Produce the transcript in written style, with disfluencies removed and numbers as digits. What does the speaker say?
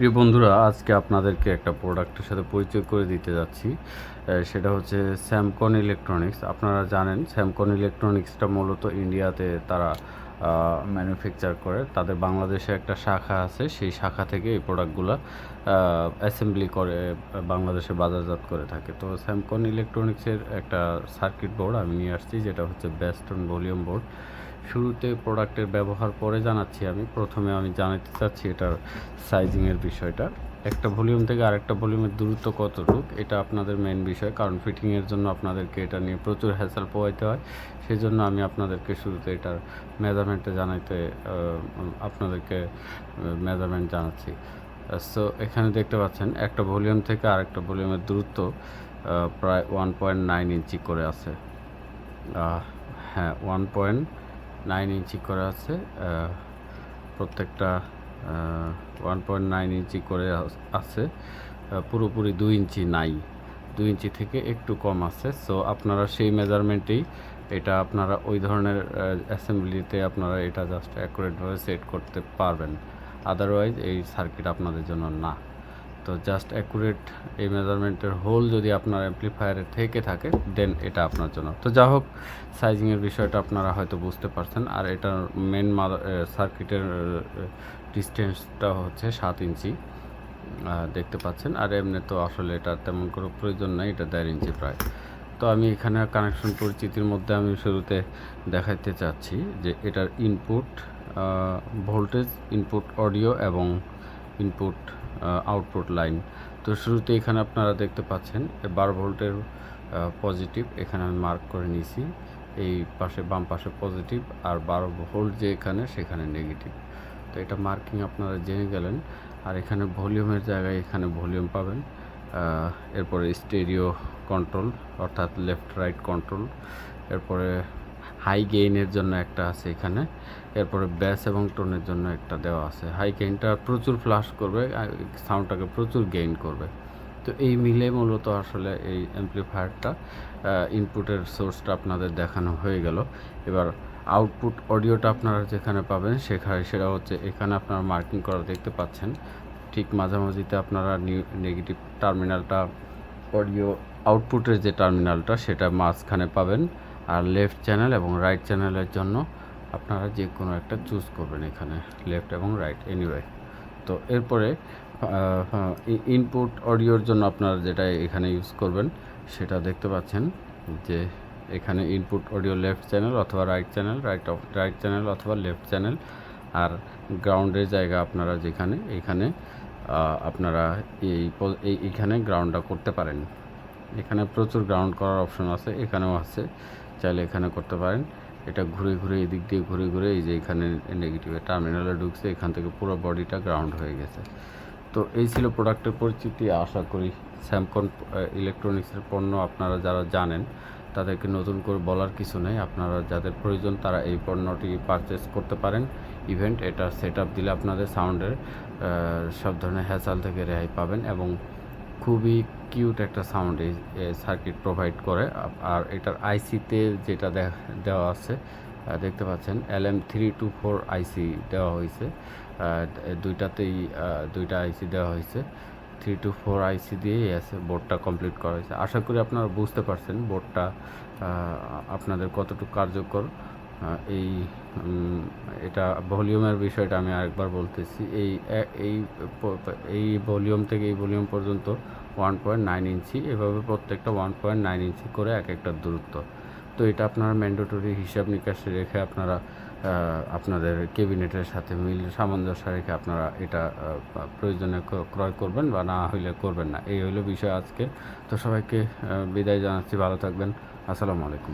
প্রিয় বন্ধুরা, আজকে আপনাদেরকে একটা প্রোডাক্টের সাথে পরিচয় করে দিতে যাচ্ছি। সেটা হচ্ছে স্যামকন ইলেকট্রনিক্স। আপনারা জানেন স্যামকন ইলেকট্রনিক্সটা মূলত ইন্ডিয়াতে তারা ম্যানুফ্যাকচার করে। তাদের বাংলাদেশে একটা শাখা আছে, সেই শাখা থেকে এই প্রোডাক্টগুলো অ্যাসেম্বলি করে বাংলাদেশে বাজারজাত করে থাকে। তো স্যামকন ইলেকট্রনিক্সের একটা সার্কিট বোর্ড আমি নিয়ে আসছি, যেটা হচ্ছে বেস্টন ভলিউম বোর্ড। শুরুতে প্রোডাক্টের ব্যবহার পরে জানাচ্ছি। প্রথমে আমি জানাতে চাচ্ছি এটার সাইজিংয়ের বিষয়টা। একটা ভলিউম থেকে আরেকটা ভলিউমের দূরত্ব কতটুক, এটা আপনাদের মেন বিষয়, কারণ ফিটিংয়ের জন্য আপনাদেরকে এটা নিয়ে প্রচুর হ্যাসেল পোহাইতে হয়। সেই জন্য আমি আপনাদেরকে শুরুতে এটার মেজারমেন্টে আপনাদেরকে মেজারমেন্ট জানাচ্ছি। সো এখানে দেখতে পাচ্ছেন একটা ভলিউম থেকে আরেকটা ভলিউমের দূরত্ব প্রায় 1.9 ইঞ্চি করে আছে। হ্যাঁ, 1.9 ইঞ্চি করে আছে। প্রত্যেকটা 1.9 ইঞ্চি করে আছে। পুরোপুরি 2 ইঞ্চি নাই, 2 ইঞ্চি থেকে একটু কম আছে। সো আপনারা সেই মেজারমেন্টেই এটা আপনারা ওই ধরনের অ্যাসেম্বলিতে আপনারা এটা জাস্ট অ্যাকুরেটভাবে সেট করতে পারবেন। আদারওয়াইজ এই সার্কিট আপনাদের জন্য না। তো জাস্ট অ্যাকুরেট এই মেজারমেন্টের হোল যদি আপনার অ্যাম্প্লিফায়ারে থেকে থাকে, দেন এটা আপনার জন্য। তো যা হোক, সাইজিংয়ের বিষয়টা আপনারা হয়তো বুঝতে পারছেন। আর এটার মেন সার্কিটের ডিস্টেন্সটা হচ্ছে 7 ইঞ্চি দেখতে পাচ্ছেন। আর এমনি তো আসলে এটা তেমন কোনো প্রয়োজন নেই, এটা 1.5 ইঞ্চি প্রায়। তো আমি এখানে কানেকশন পরিচিতির মধ্যে আমি শুরুতে দেখাইতে চাচ্ছি যে এটার ইনপুট ভোল্টেজ, ইনপুট অডিও এবং ইনপুট আউটপুট লাইন। তো শুরুতে এখানে আপনারা দেখতে পাচ্ছেন 12 ভোল্টের পজিটিভ এখানে আমি মার্ক করে নিয়েছি। এই পাশে বাম পাশে পজিটিভ, আর 12 ভোল্ট যে সেখানে নেগেটিভ। তো এটা মার্কিং আপনারা জেনে গেলেন। আর এখানে ভলিউমের জায়গায় এখানে ভলিউম পাবেন। এরপরে স্টেরিও কন্ট্রোল, অর্থাৎ লেফট রাইট কন্ট্রোল। এরপরে হাই গেইনের জন্য একটা আছে এখানে। এরপরে ব্যাস এবং টোনের জন্য একটা দেওয়া আছে। হাই গেইনটা প্রচুর ফ্লাশ করবে, সাউন্ডটাকে প্রচুর গেইন করবে। তো এই মিলে মূলত আসলে এই অ্যাম্প্লিফায়ারটা ইনপুটের সোর্সটা আপনাদের দেখানো হয়ে গেল। এবার আউটপুট অডিওটা আপনারা যেখানে পাবেন সেটা হচ্ছে এখানে আপনারা মার্কিং করা দেখতে পাচ্ছেন। ঠিক মাঝামাঝিতে আপনারা নেগেটিভ টার্মিনালটা, অডিও আউটপুটের যে টার্মিনালটা সেটা মাঝখানে পাবেন। আর লেফট চ্যানেল এবং রাইট চ্যানেলের জন্য আপনারা যে কোনো একটা চুজ করবেন, এখানে লেফট এবং রাইট এনিওয়ে। তো এরপরে ইনপুট অডিওর জন্য আপনারা যেটা এখানে ইউজ করবেন সেটা দেখতে পাচ্ছেন যে এখানে ইনপুট অডিও লেফট চ্যানেল অথবা রাইট চ্যানেল, রাইট চ্যানেল অথবা লেফট চ্যানেল। আর গ্রাউন্ডের জায়গা আপনারা এখানে আপনারা এইখানে গ্রাউন্ডটা করতে পারেন। এখানে প্রচুর গ্রাউন্ড করার অপশন আছে, এখানেও আছে, চাইলে এখানে করতে পারেন। এটা ঘুরে এদিক দিয়ে ঘুরে এই যে এখানে নেগেটিভের টার্মিনালে ঢুকছে, এখান থেকে পুরো বডিটা গ্রাউন্ড হয়ে গেছে। তো এই ছিল প্রোডাক্টের পরিচিতি। আশা করি স্যামকন ইলেকট্রনিক্সের পণ্য আপনারা যারা জানেন তাদেরকে নতুন করে বলার কিছু নেই। আপনারা যাদের প্রয়োজন তারা এই পণ্যটি পারচেস করতে পারেন। এটা সেট আপ দিলে আপনাদের সাউন্ডের সব ধরনের হ্যাসাল থেকে রেহাই পাবেন এবং খুবই কিউট একটা সাউন্ড এই সার্কিট প্রোভাইড করে। আর এটার আইসিতে যেটা দেওয়া আছে দেখতে পাচ্ছেন, LM324 আইসি দেওয়া হয়েছে। দুইটা আইসি দেওয়া হয়েছে। 324 আইসি দিয়েই আছে বোর্ডটা কমপ্লিট করা হয়েছে। আশা করি আপনারা বুঝতে পারছেন বোর্ডটা আপনাদের কতটুকু কার্যকর। এই এটা ভলিউমের বিষয়টা আমি আরেকবার বলতেছি। এই ভলিউম থেকে এই ভলিউম পর্যন্ত 1.9 ইঞ্চি, এভাবে প্রত্যেকটা 1.9 ইঞ্চি করে একটা দূরত্ব। তো এটা আপনারা ম্যান্ডেটরি হিসাব নিকাশে রেখে আপনারা আপনাদের ক্যাবিনেটের সাথে সামঞ্জস্য রেখে আপনারা এটা প্রয়োজনে ক্রয় করবেন, বা না হইলে করবেন না। এই হইলো বিষয় আজকে। তো সবাইকে বিদায় জানাচ্ছি, ভালো থাকবেন। আসসালামু আলাইকুম।